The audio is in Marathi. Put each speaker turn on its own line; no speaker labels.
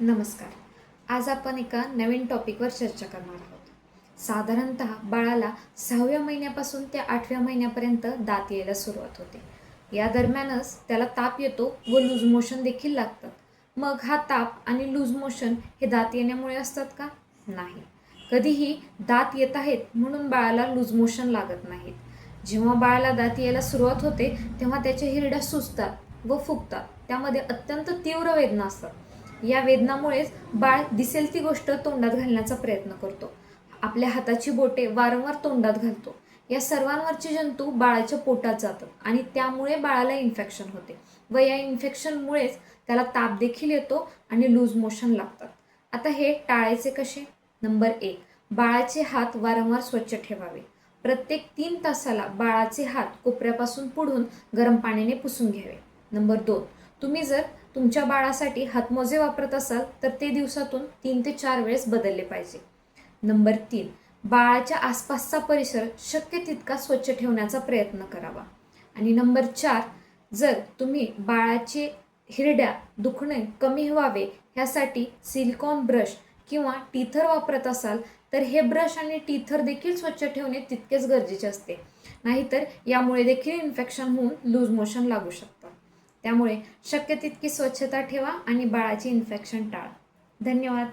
नमस्कार. आज आपण एका नवीन टॉपिकवर चर्चा करणार आहोत. साधारणतः बाळाला 6व्या महिन्यापासून ते 8व्या महिन्यापर्यंत दात यायला सुरुवात होते. या दरम्यानच त्याला ताप येतो व लूज मोशन देखील लागतात. मग हा ताप आणि लूज मोशन हे दात येण्यामुळे असतात का? नाही. कधीही दात येत आहेत म्हणून बाळाला लूज मोशन लागत नाहीत. जेव्हा बाळाला दात यायला सुरुवात होते तेव्हा त्याच्या हिरड्या सुजतात व फुगतात. त्यामध्ये अत्यंत तीव्र वेदना असतात. या वेदनामुळेच बाळ दिसेल ती गोष्ट तोंडात घालण्याचा प्रयत्न करतो. आपल्या हाताची बोटे वारंवार तोंडात घालतो. या सर्वांवरचे जंतू बाळाच्या पोटात जातात आणि त्यामुळे बाळाला इन्फेक्शन होते व या इन्फेक्शनमुळेच त्याला ताप देखील येतो आणि लूज मोशन लागतात. आता हे टाळायचे कसे? नंबर 1, बाळाचे हात वारंवार स्वच्छ ठेवावे. प्रत्येक 3 तासाला बाळाचे हात कोपऱ्यापासून पुढून गरम पाण्याने पुसून घ्यावे. नंबर 2, तुम्ही जर तुमच्या बाळासाठी हातमोजे वापरत असाल तर ते दिवसातून 3 ते 4 वेळेस बदलले पाहिजे. नंबर 3, बाळाच्या आसपासचा परिसर शक्य तितका स्वच्छ ठेवण्याचा प्रयत्न करावा. आणि नंबर 4, जर तुम्ही बाळाचे हिरड्या दुखणे कमी व्हावे ह्यासाठी सिलिकॉन ब्रश किंवा टीथर वापरत असाल तर हे ब्रश आणि टीथर देखील स्वच्छ ठेवणे तितकेच गरजेचे असते. नाहीतर यामुळे देखील इन्फेक्शन होऊन लूज मोशन लागू शकतात. त्यामुळे शक्य तितकी स्वच्छता ठेवा आणि बाळाचे इन्फेक्शन टाळा. धन्यवाद.